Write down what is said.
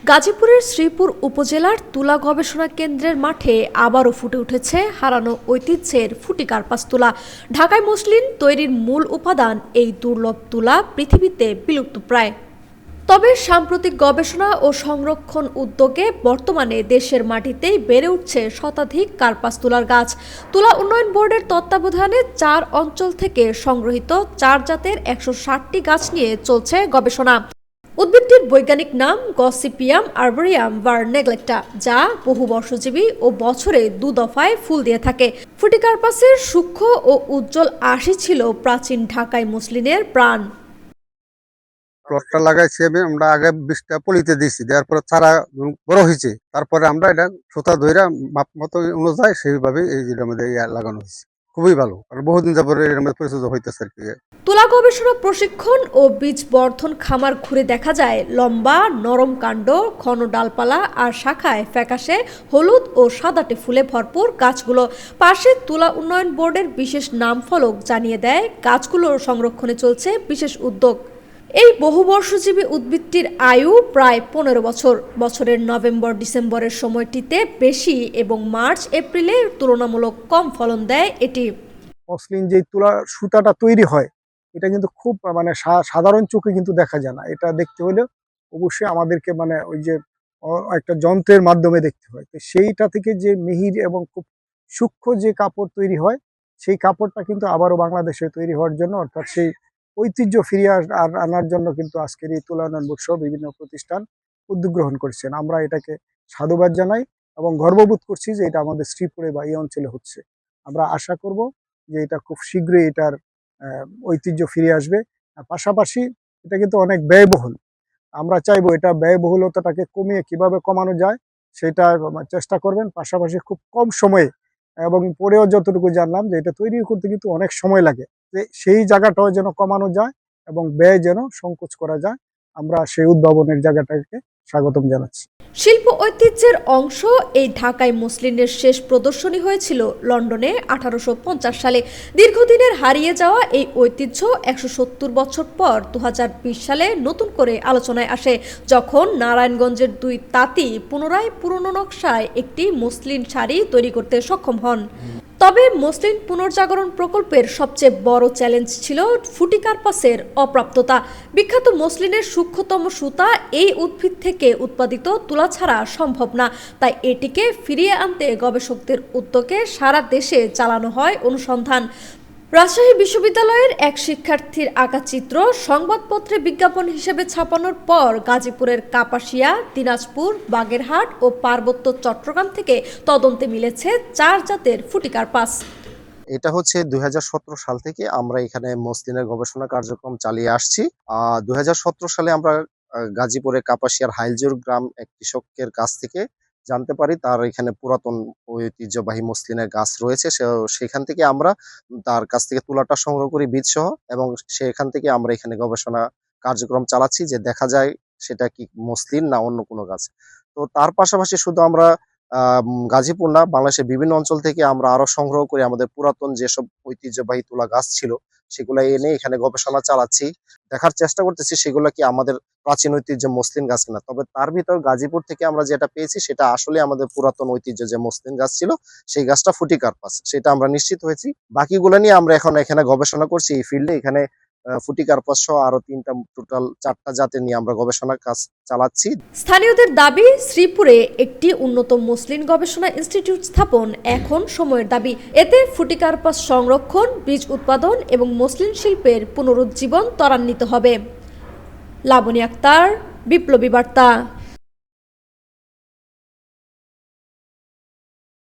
গাজীপুরের শ্রীপুর উপজেলার তুলা গবেষণা কেন্দ্রের মাঠে আবারও ফুটে উঠেছে হারানো ঐতিহ্যের ফুটিকার্পাস তুলা। ঢাকায় মসলিন তৈরির মূল উপাদান এই দুর্লভ তুলা পৃথিবীতে বিলুপ্তপ্রায়। তবে সাম্প্রতিক গবেষণা ও সংরক্ষণ উদ্যোগে বর্তমানে দেশের মাটিতেই বেড়ে উঠছে শতাধিক কার্পাস তুলার গাছ। তুলা উন্নয়ন বোর্ডের তত্ত্বাবধানে 4 অঞ্চল থেকে সংগ্রহিত 4 জাতের 160টি গাছ নিয়ে চলছে গবেষণা। উদ্ভিদটির বৈজ্ঞানিক নাম গসিপিয়াম আর্বরিয়াম ভার্নেগ্লেক্টা, যা বহুবর্ষজীবী ও বছরে 2 দফায় ফুল দিয়ে থাকে। ফুটিকার্পাসের সূক্ষ্ম ও উজ্জ্বল আশি ছিল প্রাচীন ঢাকাই মসলিনের প্রাণ। প্লটটা লাগাইছি আমরা আগে 20টা পলিতে দিয়েছি, দেওয়ার পরে চারা বড় হয়েছে, তারপরে আমরা এটা সুতা ধইরা মাপ মতো অনুযায়ী সেইভাবে এই যেটার মধ্যে লাগানো হয়েছে। খুবই ভালো, কারণ বহুদিন যাবত এর মধ্যে পরিচর্যা হইতেছে আর কি। তুলা গবেষণা প্রশিক্ষণ ও বীজ বর্ধন খামার ঘুরে দেখা যায় লম্বা নরম কাণ্ড, ঘন ডালপালা আর শাখায় ফ্যাকাশে হলুদ ও সাদাটে ফুলে ভরপুর গাছগুলো। পাশে তুলা উন্নয়ন বোর্ডের বিশেষ নাম ফলক জানিয়ে দেয় গাছগুলোর সংরক্ষণে চলছে বিশেষ উদ্যোগ। এই বহুবর্ষজীবী উদ্ভিদটির আয়ু প্রায় 15 বছর। বছরের নভেম্বর ডিসেম্বরের সময়টিতে বেশি এবং মার্চ এপ্রিলে তুলনামূলক কম ফলন দেয় এটি। মসলিন যে তুলা সুতাটা তৈরি হয়, এটা কিন্তু খুব সাধারণ চোখে কিন্তু দেখা যায় না। এটা দেখতে হলে অবশ্যই আমাদেরকে ওই যে একটা যন্ত্রের মাধ্যমে দেখতে হয়। তো সেইটা থেকে যে মিহির এবং খুব সূক্ষ্ম যে কাপড় তৈরি হয়, সেই কাপড়টা কিন্তু আবারও বাংলাদেশে তৈরি হওয়ার জন্য, অর্থাৎ সেই ঐতিহ্য ফিরিয়ে আনার জন্য কিন্তু আজকের এই তুলা উন্নয়ন বোর্ড সহ বিভিন্ন প্রতিষ্ঠান উদ্যোগ গ্রহণ করেছেন। আমরা এটাকে সাধুবাদ জানাই এবং গর্ববোধ করছি যে এটা আমাদের শ্রীপুরে বা এই অঞ্চলে হচ্ছে। আমরা আশা করব যে এটা খুব শীঘ্রই এটার ঐতিহ্য ফিরে আসবে। পাশাপাশি এটা কিন্তু অনেক ব্যয়বহুল। আমরা চাইবো এটা ব্যয়বহুলতাটাকে কমিয়ে কিভাবে কমানো যায় সেটা চেষ্টা করবেন। পাশাপাশি খুব কম সময়ে, এবং পরেও যতটুকু জানলাম যে এটা তৈরি করতে কিন্তু অনেক সময় লাগে, যে সেই জায়গাটাও যেন কমানো যায় এবং ব্যয় যেন সংকোচ করা যায়। আমরা সেই উদ্ভাবনের জায়গাটাকে স্বাগতম জানাচ্ছি। শিল্প ঐতিহ্যের অংশ এই ঢাকাই মসলিনের শেষ প্রদর্শনী হয়েছিল লন্ডনে 1850 সালে। দীর্ঘদিনের হারিয়ে যাওয়া এই ঐতিহ্য 170 বছর পর 2020 সালে নতুন করে আলোচনায় আসে, যখন নারায়ণগঞ্জের 2 তাঁতি পুনরায় পুরনো নকশায় একটি মসলিন শাড়ি তৈরি করতে সক্ষম হন। তবে মসলিন পুনর্জাগরণ প্রকল্পের সবচেয়ে বড় চ্যালেঞ্জ ছিল ফুটিকার্পাসের অপ্রাপ্ততা। বিখ্যাত মসলিনের সূক্ষ্মতম সুতা এই উদ্ভিদ থেকে উৎপাদিত তুলা ছাড়া সম্ভব না, তাই এটিকে ফিরিয়ে আনতে গবেষকদের উদ্যোগে সারা দেশে চালানো হয় অনুসন্ধান। রাজশাহী বিশ্ববিদ্যালয়ের এক শিক্ষার্থীর আঁকা চিত্র সংবাদপত্রে বিজ্ঞাপন হিসেবে ছাপানোর পর গাজীপুরের কাপাসিয়া, দিনাজপুর, বাগেরহাট ও পার্বত্য চট্টগ্রাম থেকে তদন্তে মিলেছে 4 জাতের ফুটিকার্পাস। এটা হচ্ছে 2017 সাল থেকে আমরা এখানে মসলিনের গবেষণা কার্যক্রম চালিয়ে আসছি। 2017 সালে আমরা গাজীপুরের কাপাসিয়ার হাইলজুর গ্রাম এক কৃষকের কাছ থেকে জানতে পারি তার এখানে পুরাতন ঐতিহ্যবাহী মসলিনের গাছ রয়েছে। সেখান থেকে আমরা তার কাছ থেকে তুলাটা সংগ্রহ করি বীজ সহ, এবং সেখান থেকে আমরা এখানে গবেষণা কার্যক্রম চালাচ্ছি যে দেখা যায় সেটা কি মসলিন না অন্য কোনো গাছ। তো তার পাশাপাশি শুধু আমরা গাজীপুর না, বাংলাদেশের বিভিন্ন অঞ্চল থেকে আমরা আরো সংগ্রহ করি আমাদের পুরাতন যেসব ঐতিহ্যবাহী তুলা গাছ ছিল সেগুলো এনে এখানে গবেষণা চালাচ্ছি, দেখার চেষ্টা করতেছি সেগুলো কি আমাদের প্রাচীন ঐতিহ্য মসলিন গাছ কিনা। তবে তার ভিতর গাজীপুর থেকে আমরা যেটা পেয়েছি সেটা আসলে আমাদের পুরাতন ঐতিহ্য যে মসলিন গাছ ছিল সেই গাছটা ফুটিকার্পাস, সেটা আমরা নিশ্চিত হয়েছি। বাকিগুলো নিয়ে আমরা এখন এখানে গবেষণা করছি এই ফিল্ডে। এখানে ফুটিকার্পাস সহ আরো 3টা টোটাল 4টা জাতের নিয়ে আমরা গবেষণা কাজ চালাচ্ছি। স্থানীয়দের দাবি, শ্রীপুরে একটি উন্নত মসলিন গবেষণা ইনস্টিটিউট স্থাপন এখন সময়ের দাবি। এতে ফুটিকার্পাস সংরক্ষণ, বীজ উৎপাদন এবং মসলিন শিল্পের পুনরুজ্জীবন ত্বরান্বিত হবে। লাবনী আক্তার, বিপ্লবী বার্তা।